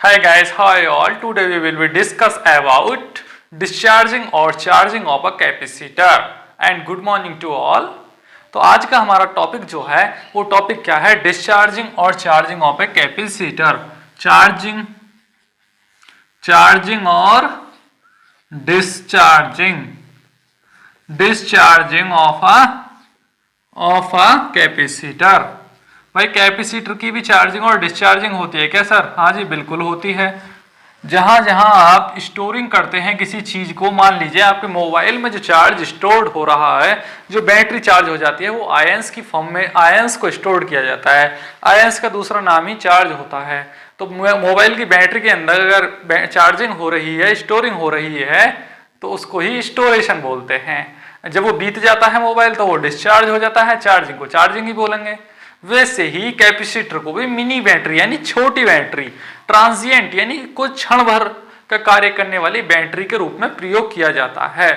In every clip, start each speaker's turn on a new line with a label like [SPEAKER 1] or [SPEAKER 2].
[SPEAKER 1] Hi guys, how are you all? Today we will be discuss about discharging or charging of a capacitor and good morning to all। तो आज का हमारा topic जो है वो topic क्या है? डिस्चार्जिंग और charging of a capacitor. Charging और डिस्चार्जिंग ऑफ अ कैपेसिटर। भाई कैपेसिटर की भी चार्जिंग और डिस्चार्जिंग होती है क्या सर? हाँ जी बिल्कुल होती है। जहां जहां आप स्टोरिंग करते हैं किसी चीज को, मान लीजिए आपके मोबाइल में जो चार्ज स्टोर्ड हो रहा है, जो बैटरी चार्ज हो जाती है, वो आयंस की फॉर्म में आयंस को स्टोर किया जाता है। आयंस का दूसरा नाम ही चार्ज होता है। तो मोबाइल की बैटरी के अंदर अगर चार्जिंग हो रही है, स्टोरिंग हो रही है, तो उसको ही स्टोरेशन बोलते हैं। जब वो बीत जाता है मोबाइल तो वो डिस्चार्ज हो जाता है, चार्जिंग को चार्जिंग ही बोलेंगे। वैसे ही कैपेसिटर को भी मिनी बैटरी यानी छोटी बैटरी, ट्रांजिएंट यानी कुछ क्षण भर का कार्य करने वाली बैटरी के रूप में प्रयोग किया जाता है।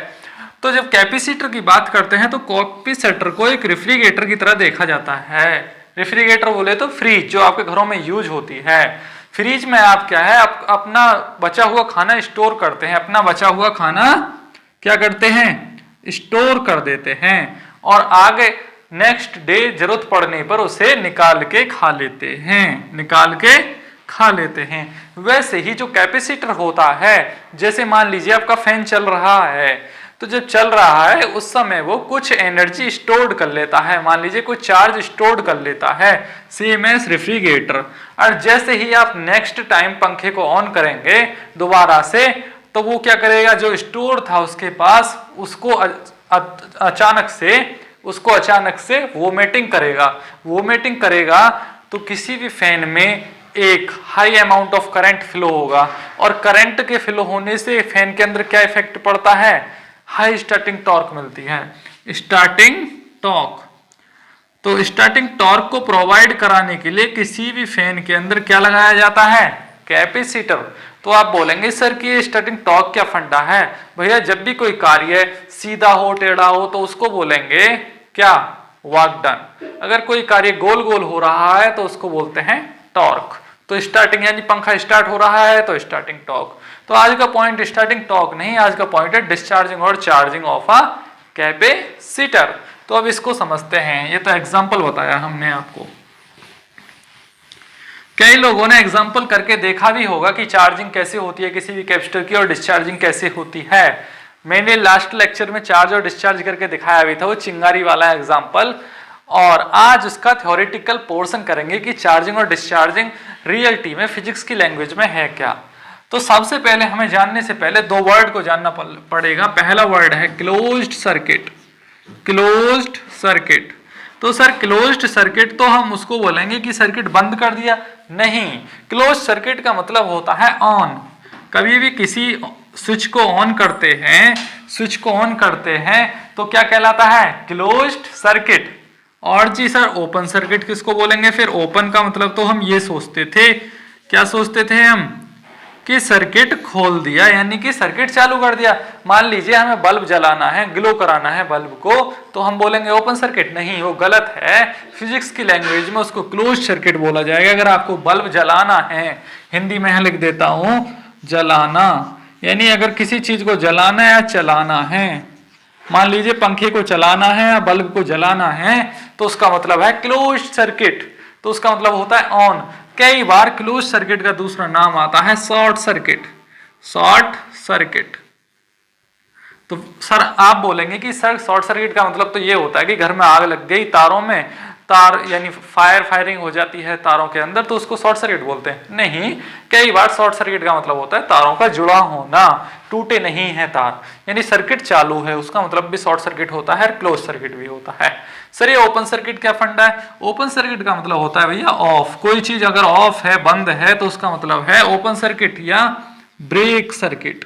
[SPEAKER 1] तो जब कैपेसिटर की बात करते हैं तो कैपेसिटर को एक रेफ्रिजरेटर की तरह देखा जाता है। रेफ्रिजरेटर बोले तो फ्रिज, जो आपके घरों में यूज होती है। फ्रिज में आप क्या है, आप अपना बचा हुआ खाना स्टोर करते हैं। अपना बचा हुआ खाना क्या करते हैं? स्टोर कर देते हैं और आगे नेक्स्ट डे जरूरत पड़ने पर उसे निकाल के खा लेते हैं। वैसे ही जो कैपेसिटर होता है, जैसे मान लीजिए आपका फैन चल रहा है, तो जब चल रहा है उस समय वो कुछ एनर्जी स्टोर्ड कर लेता है, मान लीजिए कुछ चार्ज स्टोर्ड कर लेता है, सेम एज रेफ्रिजरेटर। और जैसे ही आप नेक्स्ट टाइम पंखे को ऑन करेंगे दोबारा से, तो वो क्या करेगा, जो स्टोर था उसके पास, उसको अचानक से वोमिटिंग करेगा। तो किसी भी फैन में एक high amount of current flow होगा, और करंट के फ्लो होने से फैन के अंदर क्या इफेक्ट पड़ता है? हाई स्टार्टिंग टॉर्क मिलती है, स्टार्टिंग टॉर्क। तो स्टार्टिंग टॉर्क को प्रोवाइड कराने के लिए किसी भी फैन के अंदर क्या लगाया जाता है? कैपेसिटर। तो आप बोलेंगे सर कि ये स्टार्टिंग टॉर्क क्या फंडा है? भैया जब भी कोई कार्य सीधा हो टेढ़ा हो तो उसको बोलेंगे क्या? Work done. अगर कोई कार्य गोल गोल हो रहा है तो उसको बोलते हैं टॉर्क। तो स्टार्टिंग यानी पंखा स्टार्ट हो रहा है तो स्टार्टिंग टॉर्क। तो आज का पॉइंट स्टार्टिंग टॉर्क नहीं, आज का पॉइंट है डिस्चार्जिंग और चार्जिंग ऑफ अ कैपेसिटर। तो अब इसको समझते हैं। ये तो एग्जाम्पल बताया हमने आपको। कई लोगों ने एग्जाम्पल करके देखा भी होगा कि चार्जिंग कैसे होती है किसी भी कैपेसिटर की और डिस्चार्जिंग कैसे होती है। मैंने लास्ट लेक्चर में चार्ज और डिस्चार्ज करके दिखाया भी था, वो चिंगारी वाला एग्जाम्पल। और आज उसका थ्योरेटिकल पोर्शन करेंगे कि चार्जिंग और डिस्चार्जिंग रियलिटी में फिजिक्स की लैंग्वेज में है क्या। तो सबसे पहले हमें जानने से पहले दो वर्ड को जानना पड़ेगा। पहला वर्ड है क्लोज्ड सर्किट। तो सर क्लोज्ड सर्किट तो हम उसको बोलेंगे कि सर्किट बंद कर दिया, नहीं। क्लोज्ड सर्किट का मतलब होता है ऑन। कभी भी किसी स्विच को ऑन करते हैं तो क्या कहलाता है? Closed circuit. और जी सर ओपन सर्किट किसको बोलेंगे? फिर ओपन का मतलब तो हम ये सोचते थे, क्या सोचते थे हम? कि सर्किट खोल दिया, यानी कि सर्किट चालू कर दिया। मान लीजिए हमें बल्ब जलाना है, ग्लो कराना है बल्ब को, तो हम बोलेंगे ओपन सर्किट? नहीं, वो गलत है। फिजिक्स की लैंग्वेज में उसको क्लोज सर्किट बोला जाएगा। अगर आपको बल्ब जलाना है, हिंदी में लिख देता हूं जलाना, यानी अगर किसी चीज को जलाना या चलाना है, मान लीजिए पंखे को चलाना है या बल्ब को जलाना है, तो उसका मतलब है क्लोज सर्किट। तो उसका मतलब होता है ऑन। कई बार क्लोज सर्किट का दूसरा नाम आता है शॉर्ट सर्किट। तो सर आप बोलेंगे कि सर शॉर्ट सर्किट का मतलब तो ये होता है कि घर में आग लग गई, तारों में तार यानी फायरिंग हो जाती है तारों के अंदर, तो उसको शॉर्ट सर्किट बोलते हैं। नहीं, कई बार शॉर्ट सर्किट का मतलब होता है तारों का जुड़ा होना, टूटे नहीं है तार, यानी सर्किट चालू है, उसका मतलब भी शॉर्ट सर्किट होता है, क्लोज सर्किट भी होता है। सर ये ओपन सर्किट क्या फंडा है? ओपन सर्किट का मतलब होता है भैया ऑफ। कोई चीज अगर ऑफ है, बंद है, तो उसका मतलब है ओपन सर्किट या ब्रेक सर्किट।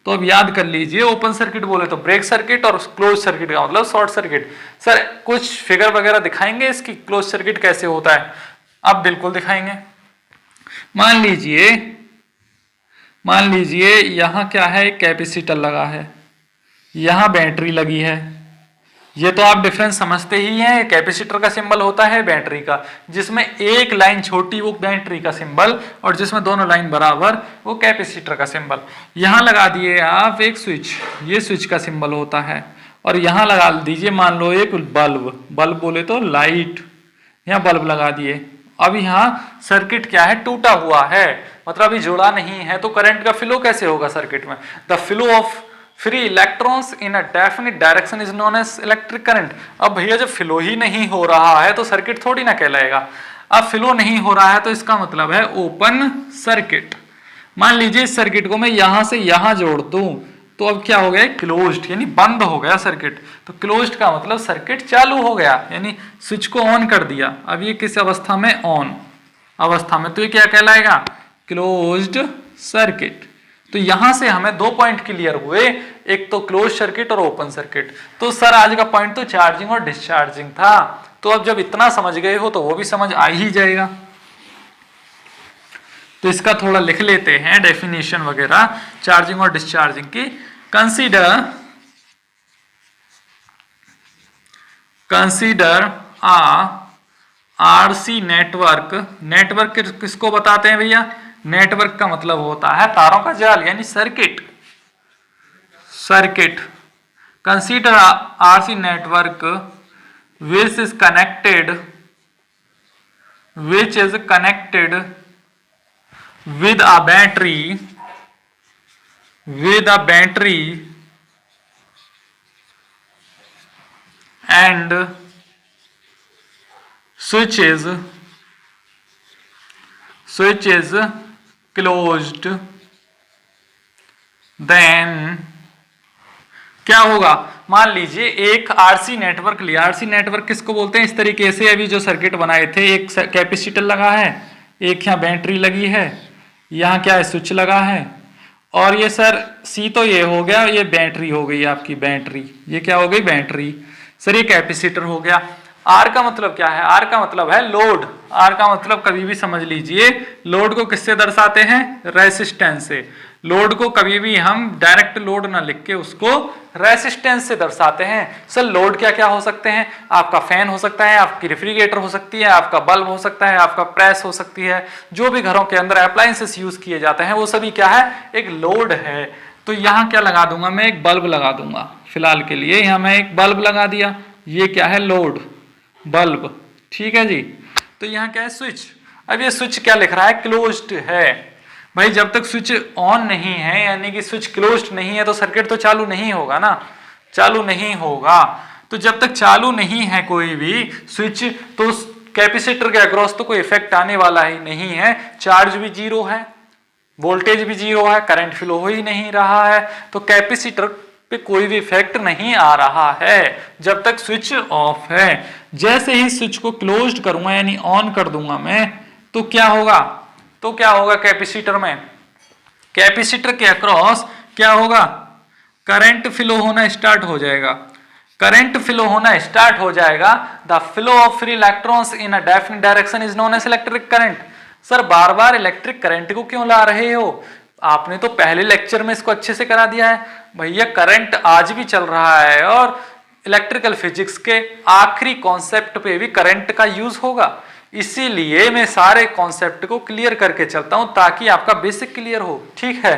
[SPEAKER 1] तो अब याद कर लीजिए, ओपन सर्किट बोले तो ब्रेक सर्किट और क्लोज सर्किट का मतलब शॉर्ट सर्किट। सर कुछ फिगर वगैरह दिखाएंगे इसकी, क्लोज सर्किट कैसे होता है? अब बिल्कुल दिखाएंगे। मान लीजिए यहां क्या है? कैपेसिटर लगा है, यहां बैटरी लगी है, ये तो आप डिफरेंस समझते ही हैं। कैपेसिटर का सिंबल होता है बैटरी का, जिसमें एक लाइन छोटी वो बैटरी का सिंबल और जिसमें दोनों लाइन बराबर वो कैपेसिटर का सिंबल। यहां लगा दिए आप एक स्विच, ये स्विच का सिंबल होता है, और यहां लगा दीजिए मान लो एक बल्ब, बल्ब बोले तो लाइट, यहाँ बल्ब लगा दिए। अब यहाँ सर्किट क्या है, टूटा हुआ है, मतलब अभी जुड़ा नहीं है, तो करंट का फ्लो कैसे होगा सर्किट में? The flow of free electrons in a definite direction is known as electric current. अब भैया जब फ्लो ही नहीं हो रहा है तो सर्किट थोड़ी ना कहलाएगा। अब फ्लो नहीं हो रहा है तो इसका मतलब है ओपन सर्किट। मान लीजिए इस सर्किट को मैं यहां से यहां जोड़ दूं तो अब क्या हो गया, क्लोज्ड, यानी बंद हो गया सर्किट। तो क्लोज्ड का मतलब सर्किट चालू हो गया, यानी स्विच को ऑन कर दिया। अब ये किस अवस्था में, ऑन अवस्था में, तो ये क्या कहलाएगा, क्लोज्ड सर्किट। तो यहां से हमें दो पॉइंट क्लियर हुए, एक तो क्लोज सर्किट और ओपन सर्किट। तो सर आज का पॉइंट तो चार्जिंग और डिस्चार्जिंग था, तो अब जब इतना समझ गए हो तो वो भी समझ आ ही जाएगा। तो इसका थोड़ा लिख लेते हैं डेफिनेशन वगैरह चार्जिंग और डिस्चार्जिंग की। कंसीडर आ आरसी नेटवर्क। नेटवर्क किसको बताते हैं भैया, नेटवर्क का मतलब होता है तारों का जाल, यानी circuit. Circuit consider RC network which is connected with a battery and switch is closed, then क्या होगा, मान लीजिए एक आरसी नेटवर्क लिया। आरसी नेटवर्क किसको बोलते हैं, इस तरीके से अभी जो सर्किट बनाए थे, एक कैपेसिटर लगा है, एक यहाँ बैटरी लगी है, यहाँ क्या है, स्विच लगा है, और ये सर सी तो ये हो गया, ये बैटरी हो गई आपकी, बैटरी, ये क्या हो गई, बैटरी। सर ये कैपेसिटर हो गया। आर का मतलब क्या है, आर का मतलब है लोड। आर का मतलब कभी भी समझ लीजिए, लोड को किससे दर्शाते हैं, रेसिस्टेंस से। लोड को कभी भी हम डायरेक्ट लोड ना लिख के उसको रेसिस्टेंस से दर्शाते हैं। सर लोड क्या क्या हो सकते हैं, आपका फैन हो सकता है, आपकी रेफ्रिजरेटर हो सकती है, आपका बल्ब हो सकता है, आपका प्रेस हो सकती है, जो भी घरों के अंदर अप्लायंसेस यूज किए जाते हैं वो सभी क्या है, एक लोड है। तो यहाँ क्या लगा दूंगा मैं, एक बल्ब लगा दूंगा फिलहाल के लिए, यहाँ मैं एक बल्ब लगा दिया, ये क्या है, लोड, बल्ब, ठीक है जी। तो यहाँ क्या है, स्विच। अब ये स्विच क्या लिख रहा है, क्लोज्ड है। भाई जब तक स्विच ऑन नहीं है, यानी कि स्विच क्लोज्ड नहीं है, तो सर्किट तो चालू नहीं होगा ना, चालू नहीं होगा। तो जब तक चालू नहीं है कोई भी स्विच, तो कैपेसिटर के अक्रॉस तो कोई इफेक्ट आने वाला ही नहीं है। चार्ज भी जीरो है, वोल्टेज भी जीरो है, करंट फ्लो हो ही नहीं रहा है, तो कैपेसिटर पे कोई भी इफेक्ट नहीं आ रहा है जब तक स्विच ऑफ है। जैसे ही स्विच को क्लोज्ड करूंगा, यानी ऑन कर दूंगा मैं, तो क्या होगा, तो क्या होगा कैपेसिटर में, कैपेसिटर के अक्रॉस क्या होगा, करंट फ्लो होना स्टार्ट हो जाएगा। करंट फ्लो होना स्टार्ट हो जाएगा। The flow of free electrons in a definite direction is known as electric current. Sir बार बार इलेक्ट्रिक करंट को क्यों ला रहे हो, आपने तो पहले लेक्चर में इसको अच्छे से करा दिया है। भैया करंट आज भी चल रहा है और इलेक्ट्रिकल फिजिक्स के आखिरी कॉन्सेप्ट पे भी करंट का यूज होगा, इसीलिए मैं सारे कॉन्सेप्ट को क्लियर करके चलता हूं ताकि आपका बेसिक क्लियर हो, ठीक है।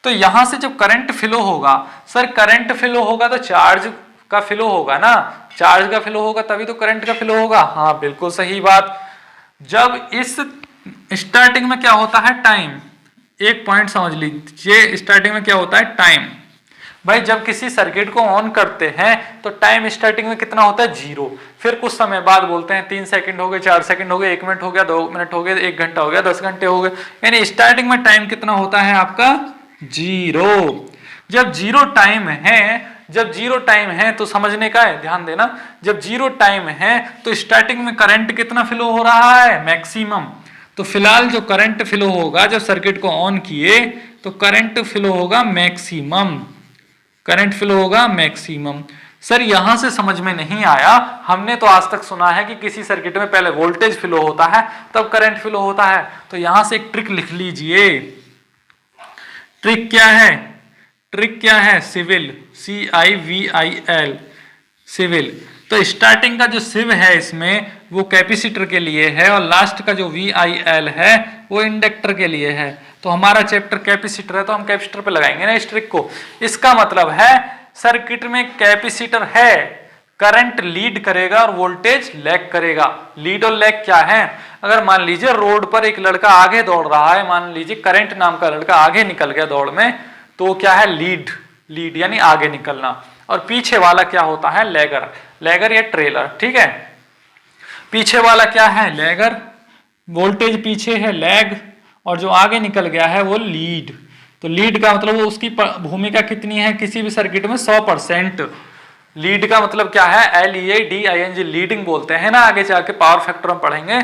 [SPEAKER 1] तो यहां से जब करंट फ्लो होगा, सर करंट फ्लो होगा तो चार्ज का फ्लो होगा ना, चार्ज का फ्लो होगा तभी तो करंट का फ्लो होगा। हाँ बिल्कुल सही बात। जब इस स्टार्टिंग में क्या होता है, टाइम, एक पॉइंट समझ लीजिए, स्टार्टिंग में क्या होता है, टाइम। भाई जब किसी सर्किट को ऑन करते हैं तो टाइम स्टार्टिंग में कितना होता है, जीरो। फिर कुछ समय बाद बोलते हैं 3 सेकंड हो गए, 4 सेकंड हो गए, 1 मिनट हो गया, 2 मिनट हो गए, 1 घंटा हो गया, 10 घंटे हो गए, यानी स्टार्टिंग में टाइम कितना होता है आपका, जीरो। जब जीरो टाइम है, जब जीरो टाइम है तो समझने का है, ध्यान देना, जब जीरो टाइम है तो स्टार्टिंग में करंट कितना फ्लो हो रहा है, मैक्सिमम। तो फिलहाल जो करंट फ्लो होगा जब सर्किट को ऑन किए तो करंट फ्लो होगा मैक्सिमम, करंट फ्लो होगा मैक्सिमम। सर यहां से समझ में नहीं आया, हमने तो आज तक सुना है कि किसी सर्किट में पहले वोल्टेज फ्लो होता है तब करंट फ्लो होता है। तो यहां से एक ट्रिक लिख लीजिए। ट्रिक क्या है, ट्रिक क्या है, सिविल, CIVIL, सिविल। तो स्टार्टिंग का जो सिव है इसमें वो कैपेसिटर के लिए है और लास्ट का जो VIL है वो इंडक्टर के लिए है। तो हमारा चैप्टर कैपेसिटर है तो हम कैपेसिटर पे लगाएंगे ना इस ट्रिक को। इसका मतलब है सर्किट में कैपेसिटर है, करंट लीड करेगा और वोल्टेज लैग करेगा। लीड और लैग क्या है? अगर मान लीजिए रोड पर एक लड़का आगे दौड़ रहा है, मान लीजिए करंट नाम का लड़का आगे निकल गया दौड़ में, तो क्या है? लीड। लीड यानी आगे निकलना। और पीछे वाला क्या होता है? लैगर। लैगर या ट्रेलर, ठीक है। पीछे वाला क्या है? लैगर। वोल्टेज पीछे है लैग और जो आगे निकल गया है वो लीड। तो लीड का मतलब वो उसकी भूमिका कितनी है किसी भी सर्किट में? 100%। लीड का मतलब क्या है? LEADING, लीडिंग बोलते हैं ना, आगे जाके पावर फैक्टर में पढ़ेंगे।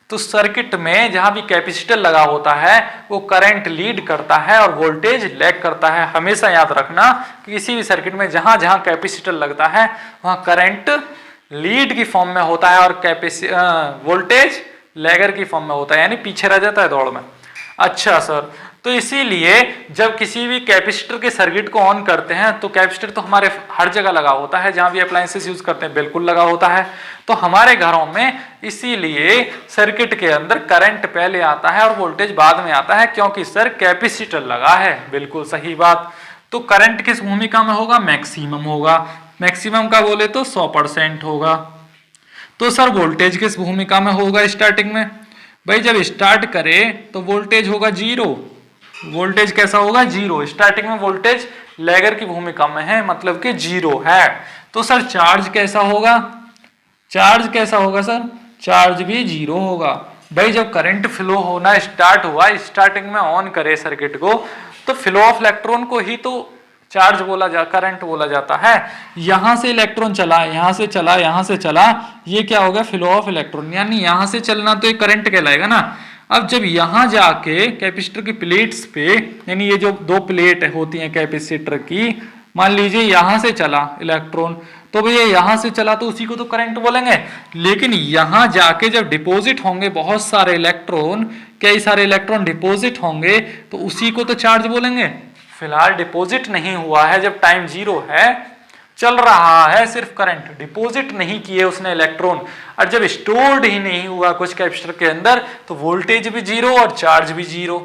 [SPEAKER 1] तो सर्किट में जहां भी कैपेसिटर लगा होता है वो करंट लीड करता है और वोल्टेज लैग करता है। हमेशा याद रखना कि किसी भी सर्किट में जहां जहां कैपेसिटर लगता है वहां करंट लीड की फॉर्म में होता है और वोल्टेज लैगर की फॉर्म में होता है, यानी पीछे रह जाता है दौड़ में। अच्छा सर, तो इसीलिए जब किसी भी कैपेसिटर के सर्किट को ऑन करते हैं तो कैपेसिटर तो हमारे हर जगह लगा होता है, जहां भी अप्लायंसेस यूज करते हैं बिल्कुल लगा होता है। तो हमारे घरों में इसीलिए सर्किट के अंदर करंट पहले आता है और वोल्टेज बाद में आता है, क्योंकि सर कैपेसिटर लगा है। बिल्कुल सही बात। तो करंट किस भूमिका में होगा? मैक्सिमम होगा। मैक्सिमम का बोले तो 100% होगा। तो सर वोल्टेज किस भूमिका में होगा स्टार्टिंग में? भाई जब स्टार्ट करे तो वोल्टेज होगा 0। वोल्टेज कैसा होगा? 0। स्टार्टिंग में वोल्टेज लैगर की भूमिका में है, मतलब कि 0 है। तो सर चार्ज कैसा होगा? चार्ज कैसा होगा सर? चार्ज भी 0 होगा। भाई जब करंट फ्लो होना स्टार्ट हुआ, स्टार्टिंग में ऑन करे सर्किट को, तो फ्लो ऑफ इलेक्ट्रॉन को ही तो चार्ज करंट बोला जाता है। यहां से इलेक्ट्रॉन चला, यहां से चला, यहां से चला, ये क्या होगा? फ्लो ऑफ इलेक्ट्रॉन, यानी यहां से चलना तो ये करंट कहलाएगा ना। अब जब यहां जाके कैपेसिटर की प्लेट्स पे, यानी ये जो दो प्लेट होती हैं कैपेसिटर की, मान लीजिए यहां से चला इलेक्ट्रॉन, तो भैया यहां से चला तो उसी को तो करंट बोलेंगे। लेकिन यहां जाके जब डिपॉजिट होंगे बहुत सारे इलेक्ट्रॉन, कई सारे इलेक्ट्रॉन डिपॉजिट होंगे, तो उसी को तो चार्ज बोलेंगे। फिलहाल डिपॉजिट नहीं हुआ है, जब टाइम 0 है, चल रहा है सिर्फ करंट, डिपॉजिट नहीं किए उसने इलेक्ट्रॉन। और जब स्टोर्ड ही नहीं हुआ कुछ कैपेसिटर के अंदर, तो वोल्टेज भी 0 और चार्ज भी 0।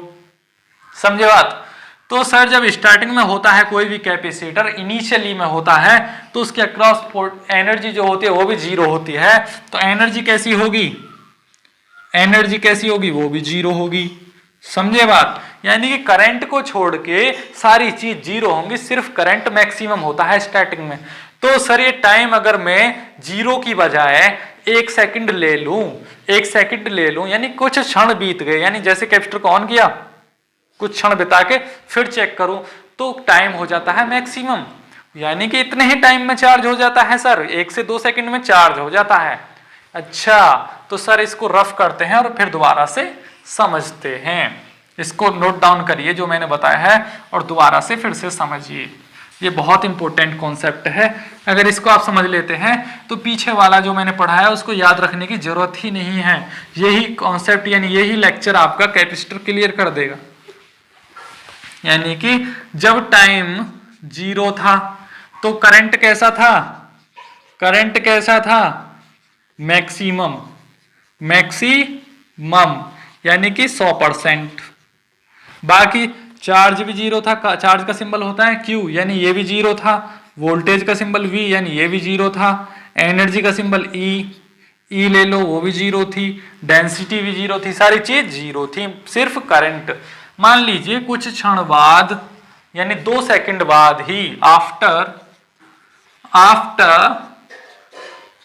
[SPEAKER 1] समझे बात? तो सर जब स्टार्टिंग में होता है कोई भी कैपेसिटर, इनिशियली में होता है, तो उसके अक्रॉस एनर्जी जो होती है वो भी 0 होती है। तो एनर्जी कैसी होगी? एनर्जी कैसी होगी? वो भी 0 होगी। समझे बात? यानी कि करंट को छोड़ के सारी चीज 0 होंगी, सिर्फ करंट मैक्सिमम होता है स्टार्टिंग में। तो सर ये टाइम अगर मैं 0 की बजाय 1 सेकंड ले लूं, 1 सेकंड ले लूं, यानी कुछ क्षण बीत गए, यानी जैसे कैपेसिटर को ऑन किया, कुछ क्षण बिता के फिर चेक करूं, तो टाइम हो जाता है मैक्सिमम। यानी कि इतने ही टाइम में चार्ज हो जाता है सर, 1 से 2 सेकंड में चार्ज हो जाता है। अच्छा, तो सर इसको रफ करते हैं और फिर दोबारा से समझते हैं। इसको नोट डाउन करिए जो मैंने बताया है और दोबारा से फिर से समझिए। ये बहुत इंपॉर्टेंट कॉन्सेप्ट है। अगर इसको आप समझ लेते हैं तो पीछे वाला जो मैंने पढ़ाया उसको याद रखने की जरूरत ही नहीं है। यही कॉन्सेप्ट यानी यही लेक्चर आपका कैपेसिटर क्लियर कर देगा। यानी कि जब टाइम 0 था तो करंट कैसा था? करंट कैसा था? मैक्सिमम। मैक्सिमम यानी कि 100%। बाकी चार्ज भी 0 था, चार्ज का सिंबल होता है Q, यानी ये भी 0 था। वोल्टेज का सिंबल V, यानी ये भी 0 था। एनर्जी का सिंबल E ले लो, वो भी 0 थी। डेंसिटी भी 0 थी, सारी चीज 0 थी, सिर्फ करंट। मान लीजिए कुछ क्षण बाद, यानी 2 सेकंड बाद ही, आफ्टर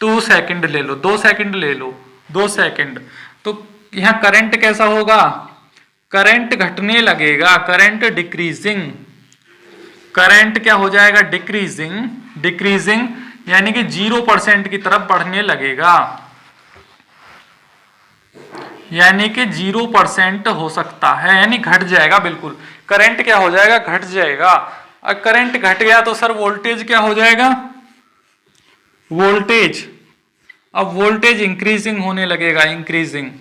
[SPEAKER 1] 2 सेकंड ले लो, 2 सेकंड ले लो, 2 सेकंड, तो यहां करंट कैसा होगा? करंट घटने लगेगा, करंट डिक्रीजिंग। करंट क्या हो जाएगा? डिक्रीजिंग। डिक्रीजिंग यानी कि 0% की तरफ बढ़ने लगेगा, यानी कि 0% हो सकता है, यानी घट जाएगा। बिल्कुल करंट क्या हो जाएगा? घट जाएगा। और करंट घट गया तो सर वोल्टेज क्या हो जाएगा? वोल्टेज, अब वोल्टेज इंक्रीजिंग होने लगेगा, इंक्रीजिंग।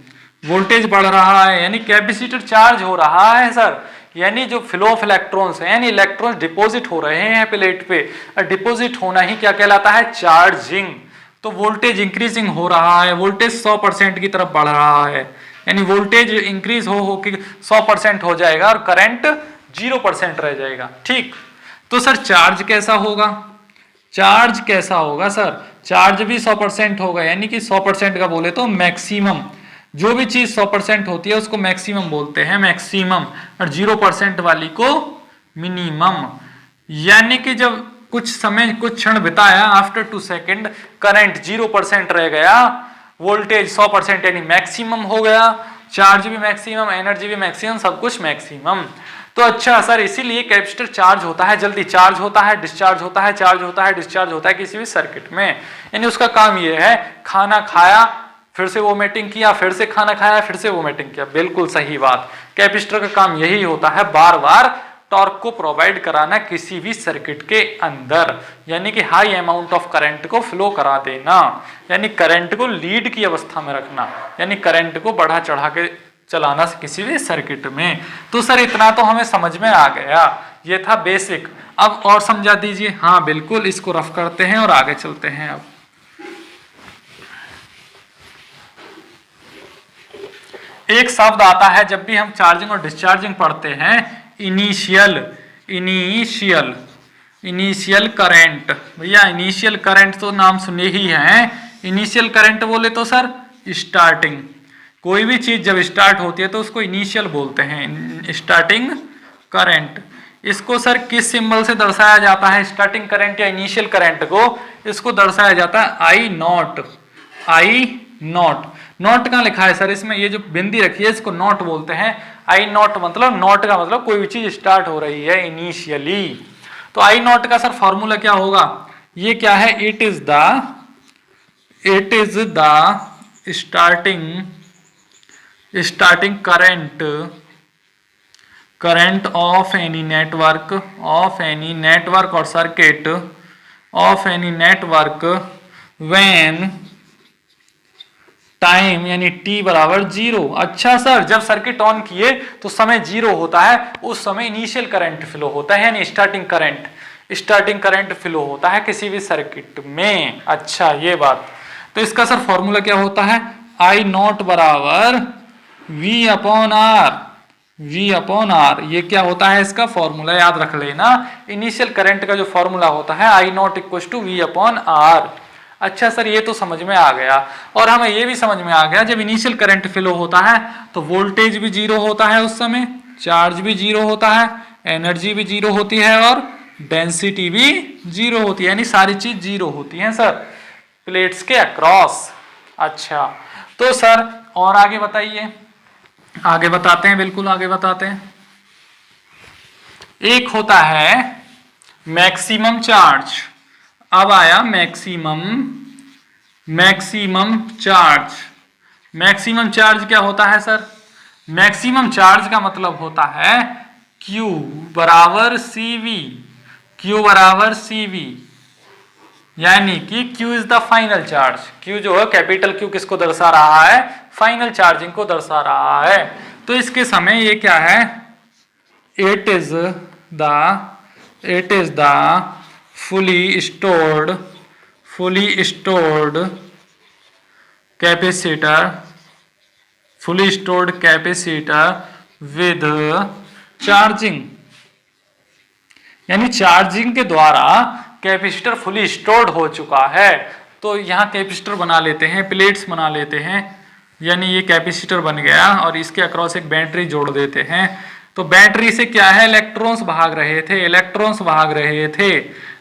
[SPEAKER 1] वोल्टेज बढ़ रहा है यानी कैपेसिटर चार्ज हो रहा है सर, यानी जो फ्लो ऑफ इलेक्ट्रॉन्स है, यानी इलेक्ट्रॉन्स डिपॉजिट हो रहे हैं प्लेट पे, और डिपॉजिट होना ही क्या कहलाता है, चार्जिंग। तो वोल्टेज इंक्रीजिंग हो रहा है, वोल्टेज 100% की तरफ बढ़ रहा है, यानी वोल्टेज इंक्रीज हो के 100% हो जाएगा और करंट 0% रह जाएगा। ठीक, तो सर चार्ज कैसा होगा, चार्ज कैसा होगा सर, चार्ज भी 100% होगा, यानी कि 100% का बोले तो मैक्सिमम, जो भी चीज 100% होती है उसको मैक्सिमम बोलते हैं, मैक्सिमम, और 0% वाली को मिनिमम। यानी कि जब कुछ समय, कुछ क्षण बिताया, आफ्टर 2 सेकेंड करंट 0% रह गया, वोल्टेज 100% यानी मैक्सिमम हो गया, चार्ज भी मैक्सिमम, एनर्जी भी मैक्सिमम, सब कुछ मैक्सिमम। तो अच्छा सर, इसीलिए कैपेसिटर चार्ज होता है, जल्दी चार्ज होता है, डिस्चार्ज होता है, चार्ज होता है, डिस्चार्ज होता है किसी भी सर्किट में। यानी उसका काम ये है, खाना खाया फिर से वोमिटिंग किया, फिर से खाना खाया फिर से वोमिटिंग किया, बिल्कुल सही बात। कैपेसिटर का काम यही होता है, बार बार टॉर्क को प्रोवाइड कराना किसी भी सर्किट के अंदर, यानी कि हाई अमाउंट ऑफ करंट को फ्लो करा देना, यानी करंट को लीड की अवस्था में रखना, यानी करंट को बढ़ा चढ़ा के चलाना किसी भी सर्किट में। तो सर इतना तो हमें समझ में आ गया, ये था बेसिक। अब और समझा दीजिए। हाँ बिल्कुल, इसको रफ करते हैं और आगे चलते हैं। अब एक शब्द आता है जब भी हम चार्जिंग और डिस्चार्जिंग पढ़ते हैं, इनिशियल, इनिशियल, इनिशियल करंट। भैया इनिशियल करंट तो नाम सुने ही हैं, इनिशियल करंट बोले तो सर स्टार्टिंग, कोई भी चीज जब स्टार्ट होती है तो उसको इनिशियल बोलते हैं, स्टार्टिंग करंट। इसको सर किस सिंबल से दर्शाया जाता है, स्टार्टिंग करंट या इनिशियल करंट को, इसको दर्शाया जाता है I not, I not. Not कहाँ लिखा है सर, इसमें ये जो बिंदी रखी है इसको नॉट बोलते हैं। आई नॉट मतलब, नॉट का मतलब कोई भी चीज स्टार्ट हो रही है इनिशियली। तो आई नॉट का सर फॉर्मूला क्या होगा, ये क्या है, it is the starting current of any network, और circuit of any network when time यानी t बराबर 0। अच्छा सर, जब सर्किट ऑन किए तो समय 0 होता है, उस समय इनिशियल करंट फ्लो होता है, यानी स्टार्टिंग करंट फ्लो होता है किसी भी सर्किट में। अच्छा ये बात, तो इसका सर फॉर्मूला क्या होता है, आई नॉट बराबर V अपॉन आर, ये क्या होता है इसका फॉर्मूला, याद रख लेना। इनिशियल करंट का जो फॉर्मूला होता है I naught equal to V upon R. अच्छा सर, ये तो समझ में आ गया, और हमें ये भी समझ में आ गया, जब इनिशियल करंट फ्लो होता है तो वोल्टेज भी 0 होता है उस समय, चार्ज भी 0 होता है, एनर्जी भी 0 होती है, और डेंसिटी भी 0 होती है, यानी सारी चीज 0 होती है सर प्लेट्स के अक्रॉस। अच्छा तो सर और आगे बताइए, आगे बताते हैं, बिल्कुल आगे बताते हैं। एक होता है मैक्सिमम चार्ज, अब आया मैक्सिमम चार्ज। मैक्सिमम चार्ज क्या होता है सर, मैक्सिमम चार्ज का मतलब होता है Q बराबर CV, यानी कि Q is the final charge. Q जो है कैपिटल Q किसको दर्शा रहा है, फाइनल चार्जिंग को दर्शा रहा है। तो इसके समय ये क्या है, it is the fully stored capacitor with charging, यानी चार्जिंग के द्वारा कैपेसिटर फुली स्टोर्ड हो चुका है। तो यहाँ कैपेसिटर बना लेते हैं, प्लेट्स बना लेते हैं, यानी ये कैपेसिटर बन गया और इसके अक्रॉस एक बैटरी जोड़ देते हैं। तो बैटरी से क्या है, इलेक्ट्रॉन्स भाग रहे थे।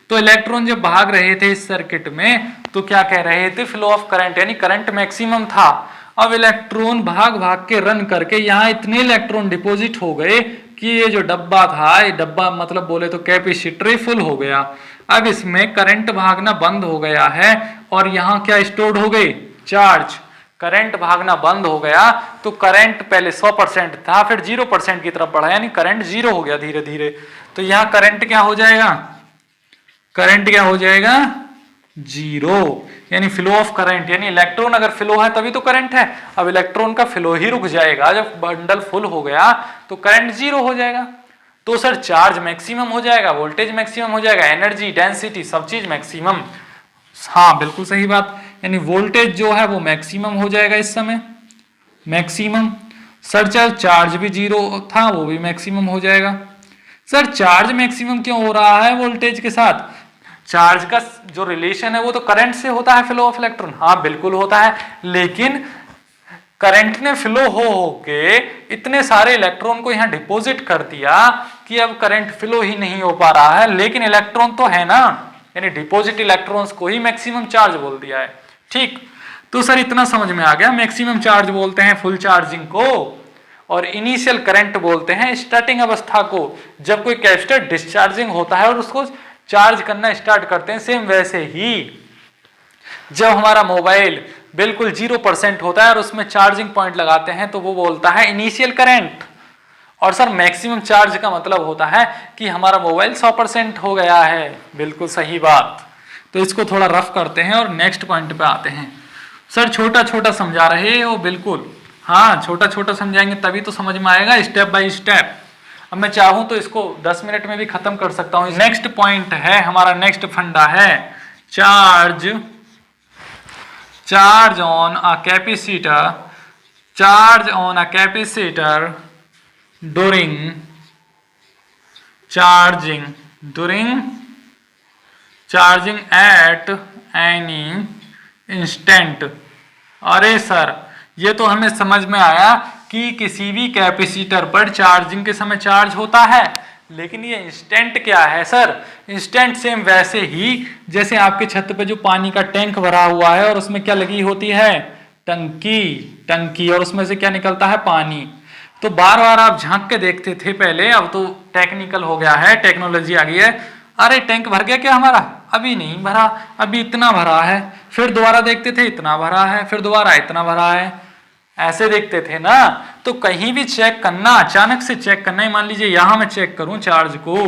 [SPEAKER 1] तो इलेक्ट्रॉन जब भाग रहे थे इस सर्किट में तो क्या कह रहे थे, फ्लो ऑफ करंट, यानी करंट मैक्सिमम था। अब इलेक्ट्रॉन भाग भाग के रन करके यहाँ इतने इलेक्ट्रॉन डिपॉजिट हो गए कि ये जो डब्बा था, ये डब्बा मतलब बोले तो कैपेसिटर फुल हो गया। अब इसमें करंट भागना बंद हो गया है और यहाँ क्या स्टोर्ड हो गए, चार्ज। करंट भागना बंद हो गया तो करंट पहले 100% था, फिर 0% की तरफ बढ़ा, यानी करंट 0 हो गया धीरे धीरे। तो यहाँ करंट क्या हो जाएगा, करंट क्या हो जाएगा, 0, यानी फ्लो ऑफ करंट, यानी इलेक्ट्रॉन अगर फ्लो है तभी तो करंट है। अब इलेक्ट्रॉन का फ्लो ही रुक जाएगा, जब बंडल फुल हो गया तो करंट 0 हो जाएगा। तो सर चार्ज मैक्सिमम हो जाएगा, वोल्टेज मैक्सिमम हो जाएगा, एनर्जी, डेंसिटी, सब चीज मैक्सिमम। हाँ बिल्कुल सही बात, यानी वोल्टेज जो है वो मैक्सिमम हो जाएगा इस समय, मैक्सिमम। सर चार्ज भी जीरो था, वो भी मैक्सिमम हो जाएगा। सर चार्ज मैक्सिमम क्यों हो रहा है वोल्टेज के साथ? चार्ज का जो रिलेशन है वो तो करंट से होता है, फ्लो ऑफ इलेक्ट्रॉन। हाँ बिल्कुल होता है, लेकिन करंट ने फ्लो हो के इतने सारे इलेक्ट्रॉन को यहाँ डिपॉजिट कर दिया कि अब करंट फ्लो ही नहीं हो पा रहा है, लेकिन इलेक्ट्रॉन तो है ना, यानी डिपॉजिट इलेक्ट्रॉन्स को ही मैक्सिमम चार्ज बोल दिया है। ठीक, तो सर इतना समझ में आ गया, मैक्सिमम चार्ज बोलते हैं फुल चार्जिंग को, और इनिशियल करंट बोलते हैं स्टार्टिंग अवस्था को, जब कोई कैपेसिटर डिस्चार्जिंग होता है और उसको चार्ज करना स्टार्ट करते हैं। सेम वैसे ही जब हमारा मोबाइल बिल्कुल 0% होता है और उसमें चार्जिंग पॉइंट लगाते हैं तो वो बोलता है इनिशियल करंट। और सर मैक्सिमम चार्ज का मतलब होता है कि हमारा मोबाइल 100% हो गया है। बिल्कुल सही बात। तो इसको थोड़ा रफ करते हैं और नेक्स्ट पॉइंट पे आते हैं। सर छोटा छोटा समझा रहे हो? बिल्कुल, हाँ छोटा छोटा समझाएंगे तभी तो समझ में आएगा, स्टेप बाय स्टेप। अब मैं चाहूं तो इसको 10 मिनट में भी खत्म कर सकता हूं। नेक्स्ट पॉइंट है हमारा, नेक्स्ट फंडा है charge on a capacitor, charge on a capacitor during charging at any instant। अरे सर ये तो हमें समझ में आया कि किसी भी कैपेसिटर पर चार्जिंग के समय चार्ज होता है, लेकिन ये इंस्टेंट क्या है सर? इंस्टेंट सेम वैसे ही जैसे आपके छत पे जो पानी का टैंक भरा हुआ है और उसमें क्या लगी होती है? टंकी, और उसमें से क्या निकलता है? पानी। तो बार बार आप झांक के देखते थे पहले, अब तो टेक्निकल हो गया है, टेक्नोलॉजी आ गई है। अरे टैंक भर गया क्या हमारा? अभी नहीं भरा, अभी इतना भरा है। फिर दोबारा देखते थे इतना भरा है, फिर दोबारा इतना भरा है, ऐसे देखते थे ना। तो कहीं भी चेक करना, अचानक से चेक करना है। मान लीजिए यहां मैं चेक करूं चार्ज को,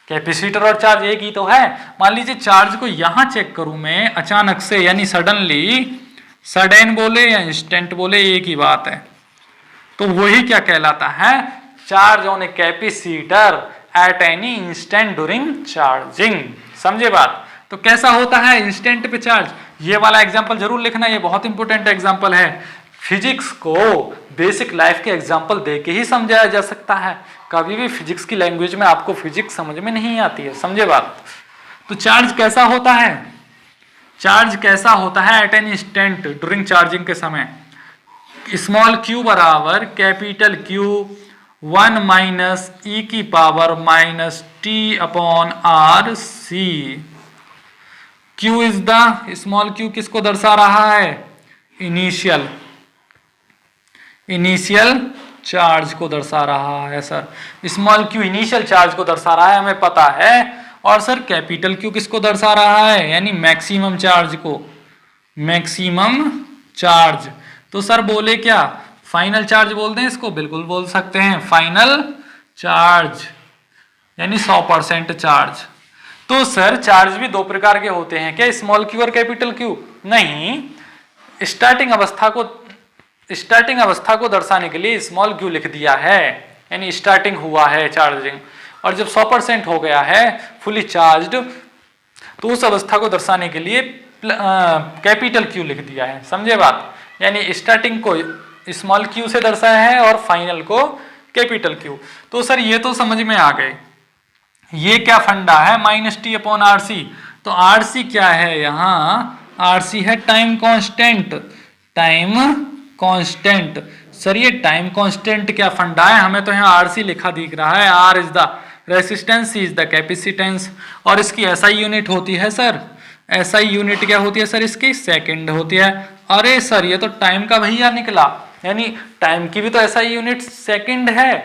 [SPEAKER 1] कैपेसिटर और चार्ज एक ही तो है। मान लीजिए चार्ज को यहां चेक करूं मैं अचानक से, यानी सडनली, सडन बोले या इंस्टेंट बोले एक ही बात है, तो वही क्या कहलाता है? Charge on a capacitor at any instant during charging. समझे बात? तो कैसा होता है इंस्टेंट पे चार्ज? ये वाला एग्जांपल जरूर लिखना, ये बहुत इंपॉर्टेंट एग्जांपल है। फिजिक्स को बेसिक लाइफ के एग्जांपल दे के ही समझाया जा सकता है। कभी भी फिजिक्स की लैंग्वेज में आपको फिजिक्स समझ में नहीं आती है। समझे बात? तो चार्ज कैसा होता है? चार्ज कैसा होता है at an instant during charging के समय? स्मॉल q बराबर कैपिटल Q 1 माइनस e की power minus t upon R C. Q is the, small q किसको दर्शा रहा है? इनिशियल चार्ज को दर्शा रहा है sir. Small q initial charge को दर्शा रहा है, हमें पता है। और सर कैपिटल Q किसको दर्शा रहा है? यानी मैक्सिमम चार्ज को, मैक्सिमम चार्ज। तो सर बोले क्या? फाइनल चार्ज बोलते हैं इसको? बिल्कुल बोल सकते हैं, फाइनल चार्ज यानी 100% चार्ज। तो सर चार्ज भी दो प्रकार के होते हैं क्या? स्मॉल q और कैपिटल Q? नहीं, स्टार्टिंग अवस्था को दर्शाने के लिए स्मॉल q लिख दिया है, यानी स्टार्टिंग हुआ है चार्जिंग। और जब 100% हो गया है, फुली चार्ज्ड, तो उस अवस्था को दर्शाने के लिए कैपिटल Q लिख दिया है। समझे बात? यानी स्टार्टिंग को स्मॉल q से दर्शाया है और फाइनल को कैपिटल Q। तो सर ये तो समझ में आ गए। ये क्या फंडा है? Minus T upon R C. तो आर सी क्या है यहाँ? आर सी है time constant, time constant. Sir ये टाइम कांस्टेंट क्या फंडा है? हमें तो यहाँ आर सी लिखा दिख रहा है। R is the resistance, C is the capacitance, और इसकी एसआई यूनिट होती है सर। एसआई यूनिट क्या होती है सर? इसकी सेकंड होती है। अरे सर ये तो टाइम का भैया निकला, यानी टाइम की भी तो एसआई यूनिट सेकंड है,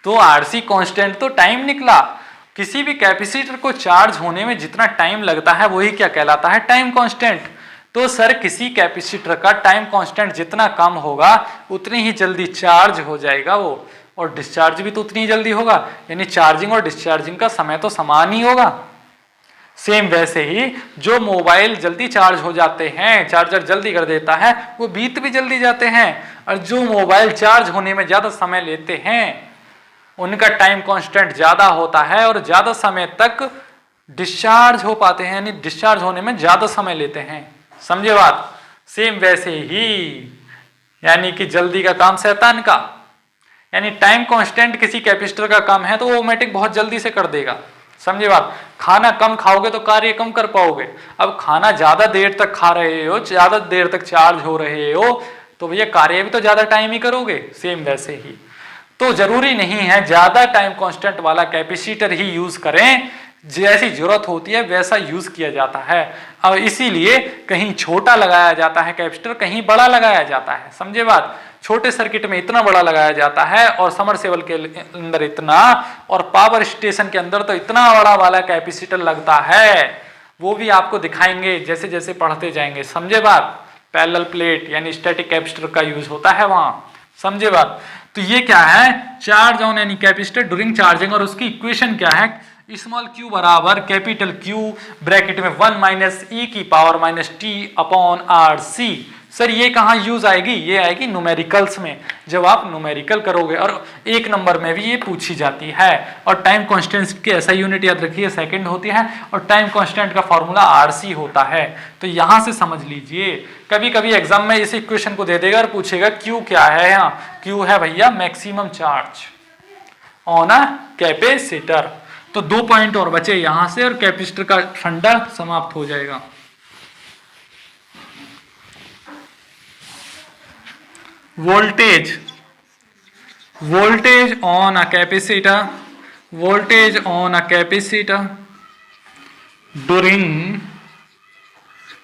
[SPEAKER 1] तो आरसी कांस्टेंट तो टाइम निकला। किसी भी कैपेसिटर को चार्ज होने में जितना टाइम लगता है वही क्या कहलाता है? Time constant. तो सर किसी कैपेसिटर का टाइम कांस्टेंट जितना कम होगा उतनी ही जल्दी चार्ज हो जाएगा वो, और डिस्चार्ज भी तो उतनी ही जल्दी होगा, यानी चार्जिंग और डिस्चार्जिंग का समय तो समान ही होगा। सेम वैसे ही जो मोबाइल जल्दी चार्ज हो जाते हैं, चार्जर जल्दी कर देता है, वो बीत भी जल्दी जाते हैं। और जो मोबाइल चार्ज होने में ज्यादा समय लेते हैं उनका टाइम कांस्टेंट ज्यादा होता है और ज्यादा समय तक डिस्चार्ज हो पाते हैं, यानी डिस्चार्ज होने में ज्यादा समय लेते हैं। समझे बात? सेम वैसे ही, यानी कि जल्दी का काम शैतान का, यानी टाइम कांस्टेंट किसी कैपेसिटर का कम है तो वो ऑटोमेटिक बहुत जल्दी से कर देगा। समझे बात? खाना कम खाओगे तो कार्य कम कर पाओगे। अब खाना ज्यादा देर तक खा रहे हो, ज्यादा देर तक चार्ज हो रहे हो, तो भैया कार्य भी तो ज्यादा टाइम ही करोगे। सेम वैसे ही, तो जरूरी नहीं है ज्यादा टाइम कांस्टेंट वाला कैपेसिटर ही यूज करें, जैसी जरूरत होती है वैसा यूज किया जाता है। और इसीलिए कहीं छोटा लगाया जाता है कैपेसिटर, कहीं बड़ा लगाया जाता है। समझे बात? छोटे सर्किट में इतना बड़ा लगाया जाता है और समरसेबल के अंदर इतना, और पावर स्टेशन के अंदर तो इतना बड़ा वाला कैपेसिटर लगता है। वो भी आपको दिखाएंगे जैसे जैसे पढ़ते जाएंगे। समझे बात? पैरेलल प्लेट यानी स्टैटिक कैपेसिटर का यूज होता है वहां। समझे बात? तो ये क्या है? Charge on any capacitor during charging, और उसकी इक्वेशन क्या है? स्मॉल q बराबर कैपिटल Q ब्रैकेट में 1 माइनस e की power minus t upon R C. Sir ये कहाँ यूज आएगी? ये आएगी न्यूमेरिकल्स में, जब आप न्यूमेरिकल करोगे, और एक नंबर में भी ये पूछी जाती है। और टाइम कांस्टेंट की ऐसा यूनिट याद रखिए सेकंड होती है, और टाइम कांस्टेंट का फॉर्मूला आरसी होता है। तो यहां से समझ लीजिए, कभी कभी एग्जाम में इस इक्वेशन को दे देगा और पूछेगा क्यू क्या है। यहाँ क्यू है भैया maximum charge on a capacitor. तो 2 पॉइंट और बचे यहां से, और कैपेसिटर का फंडा समाप्त हो जाएगा। voltage on a capacitor during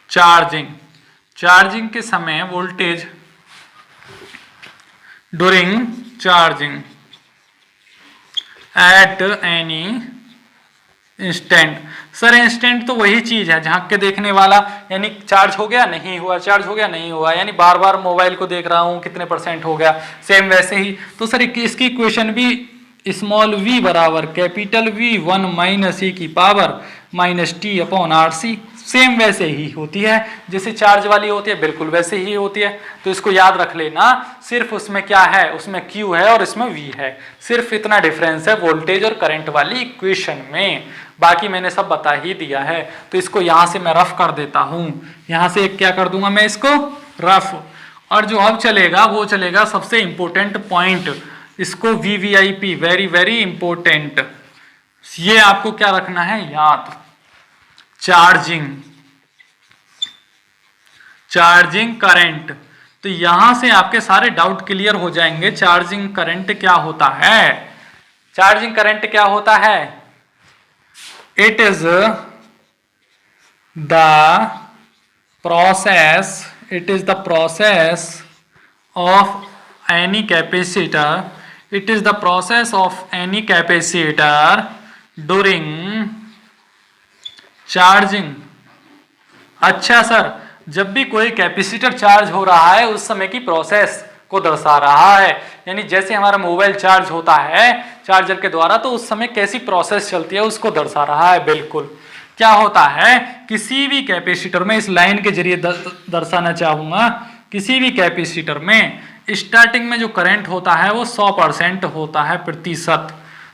[SPEAKER 1] charging के समय voltage during charging at any instant. Sir instant तो वही चीज है झांक के देखने वाला, यानी चार्ज हो गया नहीं हुआ, चार्ज हो गया नहीं हुआ, यानी बार बार मोबाइल को देख रहा हूं कितने परसेंट हो गया। सेम वैसे ही तो सर इसकी इक्वेशन भी स्मॉल v बराबर कैपिटल V 1 माइनस e की power minus t upon R C. Same वैसे ही होती है जैसे चार्ज वाली होती है, बिल्कुल वैसे ही होती है। तो इसको याद रख लेना, सिर्फ उसमें क्या है, उसमें Q है और इसमें V है, सिर्फ इतना डिफरेंस है वोल्टेज और करंट वाली इक्वेशन में। बाकी मैंने सब बता ही दिया है। तो इसको यहां से मैं रफ कर देता हूं, यहां से क्या कर दूंगा मैं इसको रफ, और जो अब चलेगा वो चलेगा सबसे इंपॉर्टेंट पॉइंट, इसको VVIP वेरी वेरी इंपॉर्टेंट। ये आपको क्या रखना है याद, चार्जिंग करंट। तो यहां से आपके सारे डाउट क्लियर हो जाएंगे। चार्जिंग करंट क्या होता है? चार्जिंग करंट क्या होता है? It is the process of any capacitor during charging. अच्छा सर, जब भी कोई कैपेसिटर चार्ज हो रहा है उस समय की प्रोसेस को दर्शा रहा है, यानी जैसे हमारा मोबाइल चार्ज होता है चार्जर के द्वारा, तो उस समय कैसी प्रोसेस चलती है उसको दर्शा रहा है। बिल्कुल क्या होता है, किसी भी कैपेसिटर में, इस लाइन के जरिए दर्शाना चाहूंगा, किसी भी कैपेसिटर में स्टार्टिंग में जो करंट होता है वो 100% होता है,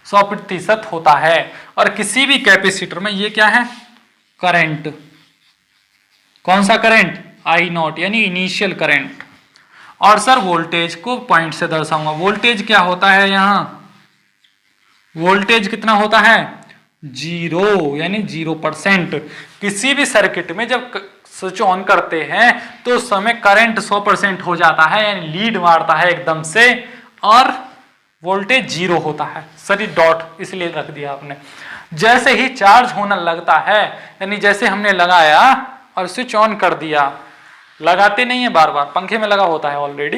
[SPEAKER 1] 100% होता है। और किसी भी कैपेसिटर में ये क्या है, करंट। कौन सा करंट? I0 यानी इनिशियल करंट। और सर वोल्टेज को पॉइंट से दर्शाऊंगा। वोल्टेज क्या होता है यहाँ, वोल्टेज कितना होता है? 0 यानी 0%। किसी भी सर्किट में जब स्विच ऑन करते हैं तो उस समय करंट 100% हो जाता है, यानी लीड मारता है एकदम से, और वोल्टेज 0 होता है। सर ये डॉट इसलिए रख दिया आपने। जैसे ही चार्ज होने लगता है, यानी जैसे हमने लगाया और स्विच ऑन कर दिया, लगाते नहीं है बार बार, पंखे में लगा होता है ऑलरेडी,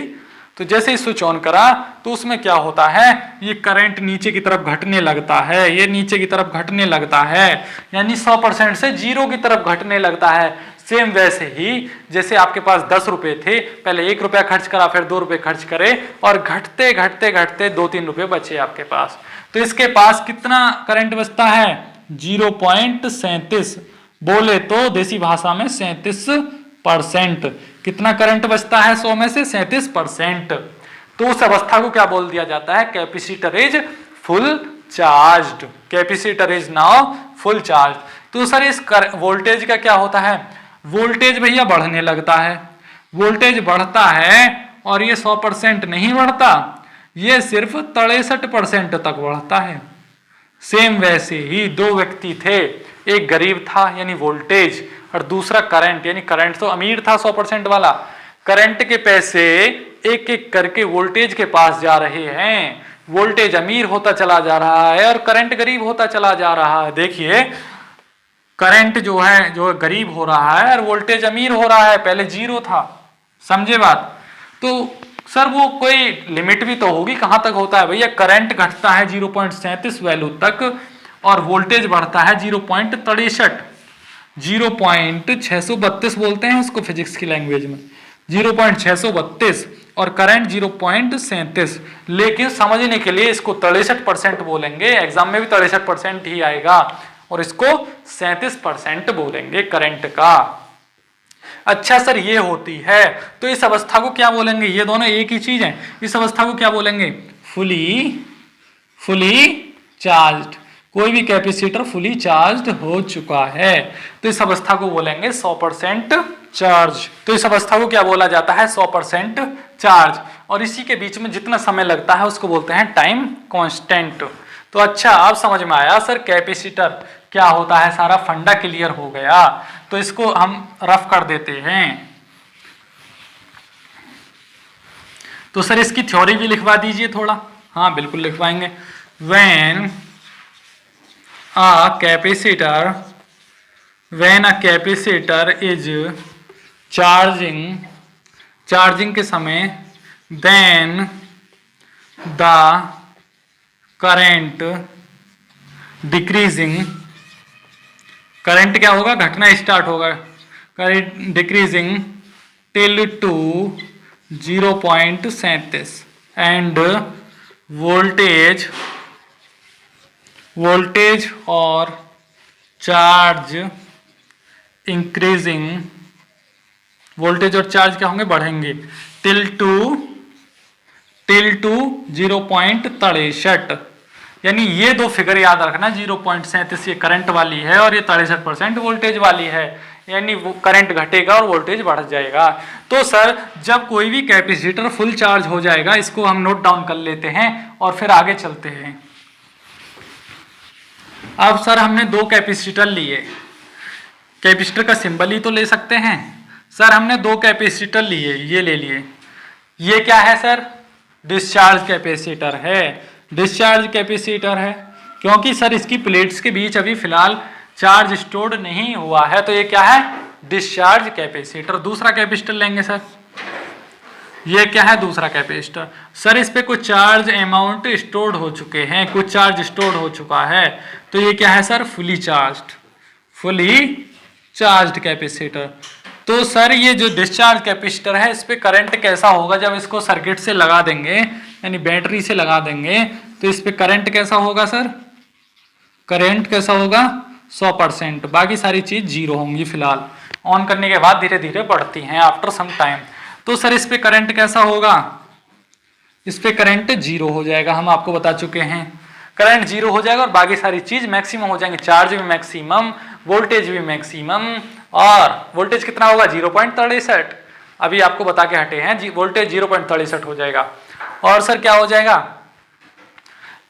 [SPEAKER 1] तो जैसे ही स्विच ऑन करा तो उसमें क्या होता है, ये करंट नीचे की तरफ घटने लगता है, ये नीचे की तरफ घटने लगता है, यानी 100% से 0 की तरफ घटने लगता है। सेम वैसे ही जैसे आपके पास 10 रुपए थे, पहले 1 रुपया खर्च करा, फिर 2 रुपए खर्च करे, और घटते घटते घटते 2-3 रुपए बचे आपके पास। तो इसके पास कितना करंट बचता है? 0.37, बोले तो देसी भाषा में 37%। कितना करंट बचता है 100 में से? 37%। तो उस अवस्था को क्या बोल दिया जाता है? Capacitor is full charged, capacitor is now full charge. तो सर इस वोल्टेज का क्या होता है, वोल्टेज भैया बढ़ने लगता है, वोल्टेज बढ़ता है और ये 100% नहीं बढ़ता, ये सिर्फ 63% तक बढ़ता है। सेम वैसे ही दो व्यक्ति थे, एक गरीब था यानी वोल्टेज, और दूसरा करंट, यानी करंट तो अमीर था 100% वाला, करंट के पैसे एक एक करके वोल्टेज के पास जा रहे हैं, वोल्टेज अमीर होता चला जा रहा है और करंट गरीब होता चला जा रहा है। देखिए करंट जो है जो गरीब हो रहा है और वोल्टेज अमीर हो रहा है, पहले जीरो था, समझे बात। तो सर वो कोई लिमिट भी तो होगी, कहां तक होता है भैया, करंट घटता है 0.37 वैल्यू तक और वोल्टेज बढ़ता है 0.63, 0.632 बोलते हैं उसको फिजिक्स की लैंग्वेज में, 0.632 और करंट 0.37। लेकिन समझने के लिए इसको 63% बोलेंगे, एग्जाम में भी 63% ही आएगा, और इसको 37% बोलेंगे करंट का। अच्छा सर ये होती है, तो इस अवस्था को क्या बोलेंगे, ये दोनों एक ही चीज है, इस अवस्था को क्या बोलेंगे, फुली चार्ज्ड। कोई भी कैपेसिटर फुली चार्ज्ड हो चुका है तो इस अवस्था को बोलेंगे 100% चार्ज। तो इस अवस्था को क्या बोला जाता है, 100% चार्ज, और इसी के बीच में जितना समय लगता है उसको बोलते हैं टाइम कांस्टेंट। तो अच्छा अब समझ में आया सर कैपेसिटर क्या होता है, सारा फंडा क्लियर हो गया। तो इसको हम रफ कर देते हैं। तो सर इसकी थ्योरी भी लिखवा दीजिए थोड़ा। हाँ बिल्कुल लिखवाएंगे। When a capacitor is charging के समय, then the current decreasing, current क्या होगा, घटना स्टार्ट होगा, current decreasing till to 0.37 and voltage और चार्ज इंक्रीजिंग, वोल्टेज और चार्ज क्या होंगे, बढ़ेंगे, टिल टू 0.63। यानी ये दो फिगर याद रखना, 0.37 ये करंट वाली है और ये 63% वोल्टेज वाली है, यानी वो करंट घटेगा और वोल्टेज बढ़ जाएगा। तो सर जब कोई भी कैपेसिटर फुल चार्ज हो जाएगा, इसको हम नोट डाउन कर लेते हैं और फिर आगे चलते हैं। अब सर हमने दो कैपेसिटर लिए, कैपेसिटर का सिंबल ही तो ले सकते हैं। सर हमने दो कैपेसिटर लिए, ये ले लिए, ये क्या है सर, डिस्चार्ज कैपेसिटर है, डिस्चार्ज कैपेसिटर है, क्योंकि सर इसकी प्लेट्स के बीच अभी फिलहाल चार्ज स्टोर्ड नहीं हुआ है, तो ये क्या है, डिस्चार्ज कैपेसिटर। दूसरा कैपेसिटर लेंगे सर, ये क्या है, दूसरा कैपेसिटर। सर इस पे कुछ चार्ज अमाउंट स्टोर्ड हो चुके हैं, कुछ चार्ज स्टोर्ड हो चुका है, तो ये क्या है सर, फुली चार्ज्ड कैपेसिटर। तो सर ये जो डिस्चार्ज कैपेसिटर है, इस पे करंट कैसा होगा, जब इसको सर्किट से लगा देंगे यानी बैटरी से लगा देंगे, तो इस पे करंट कैसा होगा सर, करंट कैसा होगा, 100%, बाकी सारी चीज जीरो होंगी फिलहाल, ऑन करने के बाद धीरे धीरे बढ़ती हैं आफ्टर सम टाइम। तो सर इस पे करंट कैसा होगा, इस पे करंट जीरो हो जाएगा, हम आपको बता चुके हैं, करंट जीरो हो जाएगा और बाकी सारी चीज मैक्सिमम हो जाएंगे, चार्ज भी मैक्सिमम, वोल्टेज भी मैक्सिमम, और वोल्टेज कितना होगा, 0.63, अभी आपको बता के हटे हैं, वोल्टेज 0.63 हो जाएगा। और सर क्या हो जाएगा,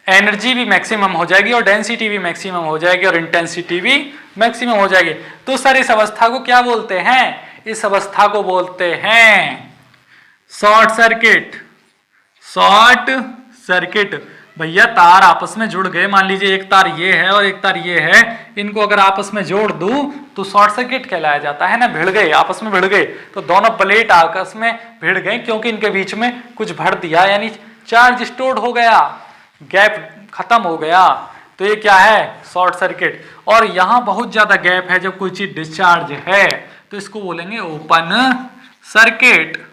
[SPEAKER 1] एनर्जी भी मैक्सिमम हो जाएगी और डेंसिटी भी मैक्सिमम हो जाएगी और इंटेंसिटी भी मैक्सिमम हो जाएगी। तो सर इस अवस्था को क्या बोलते हैं, इस अवस्था को बोलते हैं शॉर्ट सर्किट। भैया तार आपस में जुड़ गए, मान लीजिए एक तार ये है और एक तार ये है, इनको अगर आपस में जोड़ दूं तो शॉर्ट सर्किट कहलाया जाता है ना, भिड़ गए, आपस में भिड़ गए, तो दोनों प्लेट आपस में भिड़ गए क्योंकि इनके बीच में कुछ भर दिया, यानी चार्ज स्टोर्ड हो गया, गैप खत्म हो गया, तो ये क्या है, शॉर्ट सर्किट। और यहाँ बहुत ज्यादा गैप है, जब कोई चीज डिस्चार्ज है तो इसको बोलेंगे ओपन सर्किट।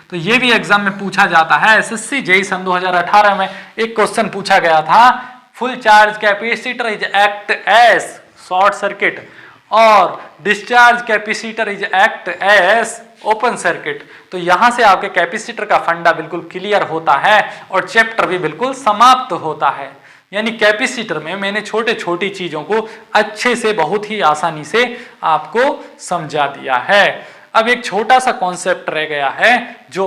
[SPEAKER 1] तो ये भी एग्जाम में पूछा जाता है, एसएससी जेईई सन 2018 में एक क्वेश्चन पूछा गया था, full charge capacitor is act as short circuit, और discharge capacitor is act as open circuit. तो यहां से आपके कैपेसिटर का फंडा बिल्कुल क्लियर होता है और चैप्टर भी बिल्कुल समाप्त होता है। यानी कैपेसिटर में मैंने छोटे छोटी चीजों को अच्छे से बहुत ही आसानी से आपको समझा दिया है। अब एक छोटा सा कॉन्सेप्ट रह गया है जो